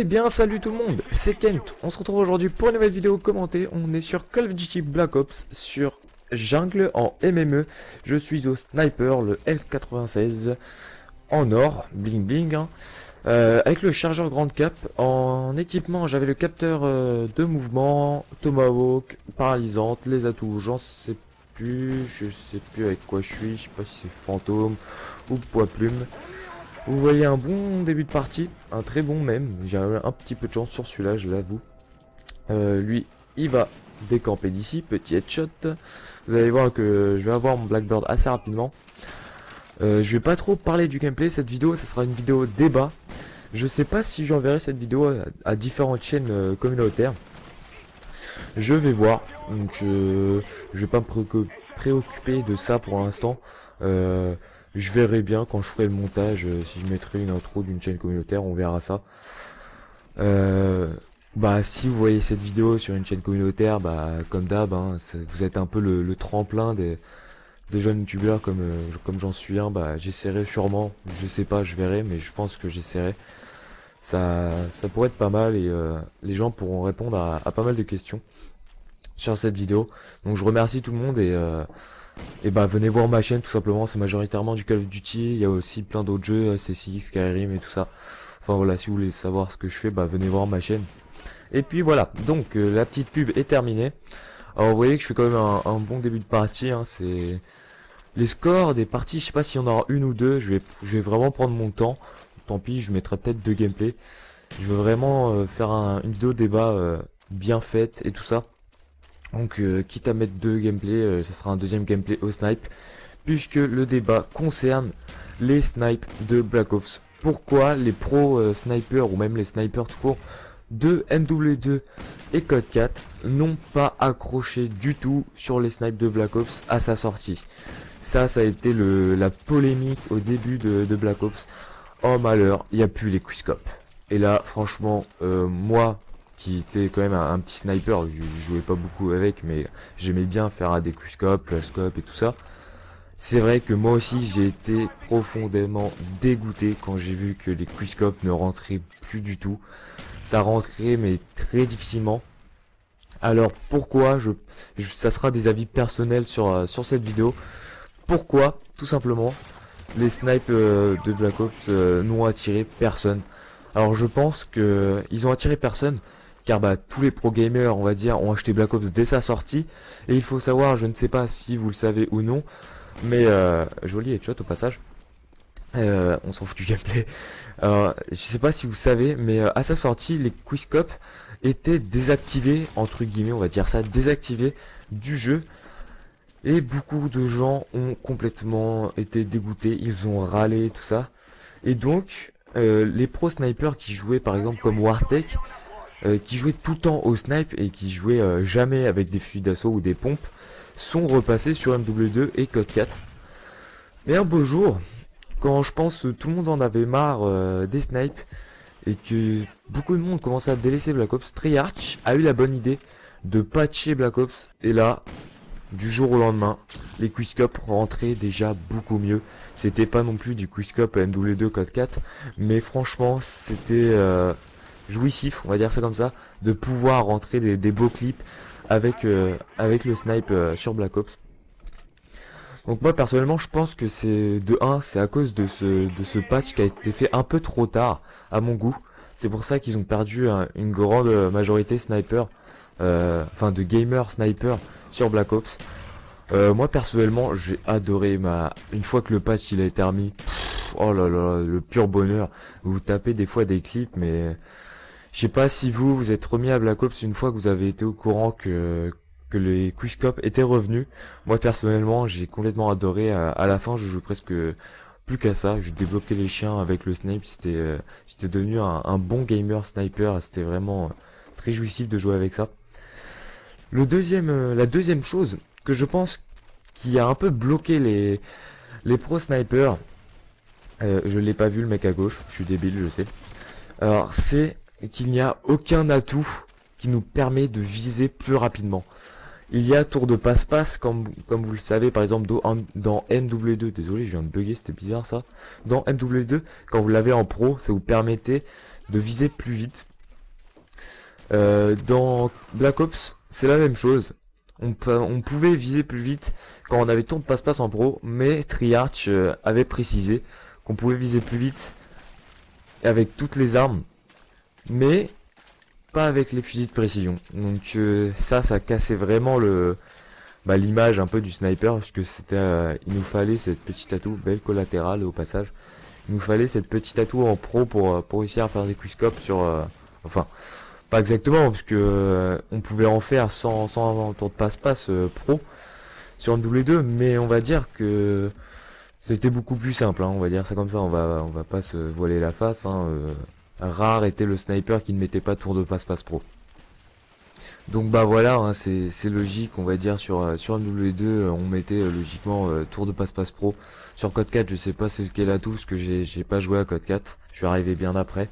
Eh bien salut tout le monde, c'est Kent, on se retrouve aujourd'hui pour une nouvelle vidéo commentée. On est sur Call of Duty Black Ops sur jungle en MME. Je suis au sniper, le L96 en or, bling bling hein. Avec le chargeur grande cap. En équipement j'avais le capteur de mouvement, Tomahawk, paralysante, les atouts je sais plus avec quoi je sais pas si c'est fantôme ou poids plume. Vous voyez un bon début de partie, un très bon même, j'ai un petit peu de chance sur celui-là, je l'avoue. Lui, il va décamper d'ici, petit headshot. Vous allez voir que je vais avoir mon Blackbird assez rapidement. Je vais pas trop parler du gameplay, cette vidéo, ça sera une vidéo débat. Je sais pas si j'enverrai cette vidéo à différentes chaînes communautaires. Je vais voir, donc je vais pas me préoccuper de ça pour l'instant. Je verrai bien quand je ferai le montage, si je mettrai une intro d'une chaîne communautaire, on verra ça. Bah si vous voyez cette vidéo sur une chaîne communautaire, bah comme d'hab, hein, vous êtes un peu le tremplin des jeunes youtubeurs comme j'en suis un, bah j'essaierai sûrement, je sais pas, je verrai, mais je pense que j'essaierai. Ça pourrait être pas mal et les gens pourront répondre à pas mal de questions sur cette vidéo. Donc je remercie tout le monde et bah venez voir ma chaîne tout simplement, c'est majoritairement du Call of Duty, il y a aussi plein d'autres jeux, CSI, Skyrim et tout ça. Enfin voilà, si vous voulez savoir ce que je fais, bah venez voir ma chaîne. Et puis voilà, donc la petite pub est terminée. Alors vous voyez que je fais quand même un bon début de partie, hein, c'est... Les scores des parties, je sais pas s'il y en aura une ou deux, je vais vraiment prendre mon temps. Tant pis, je mettrai peut-être deux gameplays. Je veux vraiment faire une vidéo débat bien faite et tout ça. Donc quitte à mettre deux gameplays, ça sera un deuxième gameplay au snipe, puisque le débat concerne les snipes de Black Ops. Pourquoi les pros snipers ou même les snipers tout court de MW2 et Code 4 n'ont pas accroché du tout sur les snipes de Black Ops à sa sortie. Ça a été la polémique au début de Black Ops. Oh malheur, il n'y a plus les quickscopes. Et là franchement, moi qui était quand même un petit sniper, je jouais pas beaucoup avec, mais j'aimais bien faire des quickscopes, scope et tout ça. C'est vrai que moi aussi j'ai été profondément dégoûté quand j'ai vu que les quickscopes ne rentraient plus du tout. Ça rentrait mais très difficilement. Alors pourquoi ça sera des avis personnels sur cette vidéo. Pourquoi? Tout simplement, les snipes de Black Ops n'ont attiré personne. Alors je pense que ils ont attiré personne car bah tous les pro gamers, on va dire, ont acheté Black Ops dès sa sortie. Et il faut savoir, je ne sais pas si vous le savez ou non, mais joli headshot au passage. On s'en fout du gameplay. Alors, je sais pas si vous savez, mais à sa sortie, les quickscopes étaient désactivés, entre guillemets, on va dire ça, désactivés du jeu. Et beaucoup de gens ont complètement été dégoûtés, ils ont râlé, tout ça. Et donc, les pro snipers qui jouaient par exemple comme Wartech, qui jouaient tout le temps au snipe et qui jouaient jamais avec des fusils d'assaut ou des pompes, sont repassés sur MW2 et Code 4. Mais un beau jour, quand je pense tout le monde en avait marre des snipes et que beaucoup de monde commençait à délaisser Black Ops, Treyarch a eu la bonne idée de patcher Black Ops. Et là, du jour au lendemain, les quickscopes rentraient déjà beaucoup mieux. C'était pas non plus du quickscope MW2 Code 4, mais franchement c'était jouissif, on va dire ça comme ça, de pouvoir rentrer des beaux clips avec le snipe sur Black Ops. Donc moi personnellement je pense que c'est c'est à cause de ce patch qui a été fait un peu trop tard à mon goût. C'est pour ça qu'ils ont perdu une grande majorité sniper, enfin de gamers sniper sur Black Ops. Moi personnellement j'ai adoré une fois que le patch il a été remis, oh là là, le pur bonheur. Vous tapez des fois des clips, mais je sais pas si vous êtes remis à Black Ops une fois que vous avez été au courant que les quickscopes étaient revenus. Moi personnellement j'ai complètement adoré. À la fin je joue presque plus qu'à ça, je débloquais les chiens avec le snipe. J'étais devenu un bon gamer sniper, c'était vraiment très jouissif de jouer avec ça. La deuxième chose que je pense qui a un peu bloqué les pro snipers, je l'ai pas vu le mec à gauche, je suis débile, je sais. Alors c'est qu'il n'y a aucun atout qui nous permet de viser plus rapidement. Il y a tour de passe-passe, comme vous le savez, par exemple dans MW2, désolé je viens de bugger, c'était bizarre ça. Dans MW2, quand vous l'avez en pro, ça vous permettait de viser plus vite. Dans Black Ops, c'est la même chose. On pouvait viser plus vite quand on avait tour de passe-passe en pro, mais Treyarch avait précisé qu'on pouvait viser plus vite avec toutes les armes, mais pas avec les fusils de précision. Donc ça cassait vraiment l'image un peu du sniper, parce que il nous fallait cette petite atout, belle collatérale au passage. Il nous fallait cette petite atout en pro pour réussir à faire des quickscopes sur, enfin, pas exactement, parce que on pouvait en faire sans tour de passe-passe pro sur MW2, mais on va dire que c'était beaucoup plus simple, hein, on va dire ça comme ça, on va pas se voiler la face, hein, rare était le sniper qui ne mettait pas tour de passe-passe pro. Donc bah voilà, hein, c'est logique, on va dire sur MW2, on mettait logiquement tour de passe-passe pro. Sur Code 4, je sais pas c'est lequel atout, parce que j'ai pas joué à Code 4, je suis arrivé bien après.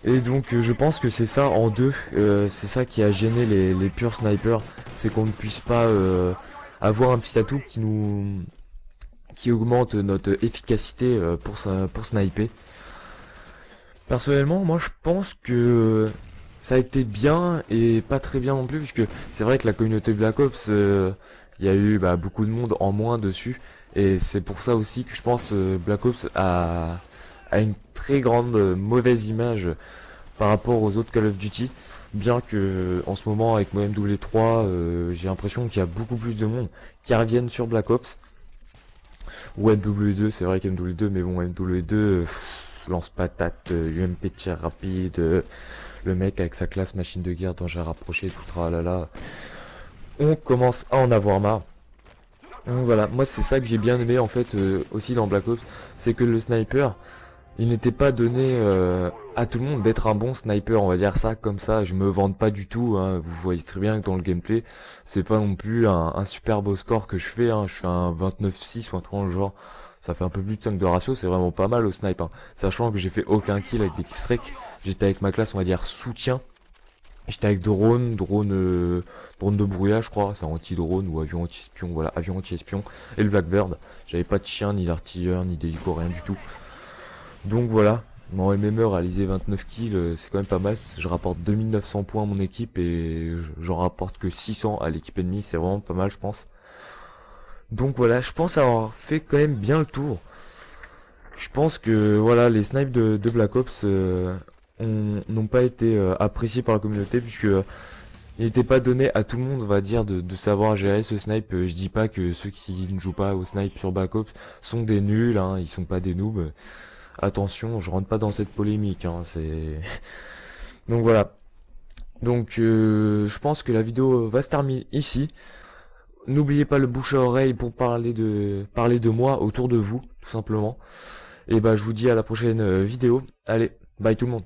Et donc je pense que c'est ça en deux, c'est ça qui a gêné les purs snipers, c'est qu'on ne puisse pas avoir un petit atout qui augmente notre efficacité pour sniper. Personnellement, moi je pense que ça a été bien et pas très bien non plus, puisque c'est vrai que la communauté Black Ops, il y a eu beaucoup de monde en moins dessus, et c'est pour ça aussi que je pense Black Ops a une très grande mauvaise image par rapport aux autres Call of Duty, bien que en ce moment avec mon MW3, j'ai l'impression qu'il y a beaucoup plus de monde qui reviennent sur Black Ops, ou MW2, c'est vrai qu'MW2, mais bon, MW2, lance-patate, UMP tir rapide, le mec avec sa classe machine de guerre dont j'ai rapproché, tout tralala, on commence à en avoir marre. Donc voilà, moi c'est ça que j'ai bien aimé en fait aussi dans Black Ops, c'est que le sniper, il n'était pas donné à tout le monde d'être un bon sniper, on va dire ça comme ça, je me vante pas du tout, hein, vous voyez très bien que dans le gameplay, c'est pas non plus un super beau score que je fais, hein, je fais un 29-6 ou un truc dans le genre, ça fait un peu plus de 5 de ratio, c'est vraiment pas mal au snipe, hein, sachant que j'ai fait aucun kill avec des killstreaks, j'étais avec ma classe on va dire soutien, j'étais avec drone de brouillage je crois, c'est anti-drone ou avion anti-espion, voilà, avion anti-espion, et le Blackbird, j'avais pas de chien, ni d'artilleur, ni d'hélico, rien du tout. Donc voilà, mon MME réalisé 29 kills, c'est quand même pas mal, je rapporte 2900 points à mon équipe et j'en rapporte que 600 à l'équipe ennemie, c'est vraiment pas mal je pense. Donc voilà, je pense avoir fait quand même bien le tour. Je pense que voilà, les snipes de Black Ops n'ont pas été appréciés par la communauté, puisque il n'était pas donné à tout le monde, on va dire, de savoir gérer ce snipe. Je dis pas que ceux qui ne jouent pas au snipe sur Black Ops sont des nuls, hein, ils sont pas des noobs. Attention, je rentre pas dans cette polémique, hein, c'est... Donc voilà. Donc je pense que la vidéo va se terminer ici. N'oubliez pas le bouche à oreille pour parler de moi autour de vous, tout simplement. Et bah je vous dis à la prochaine vidéo. Allez, bye tout le monde.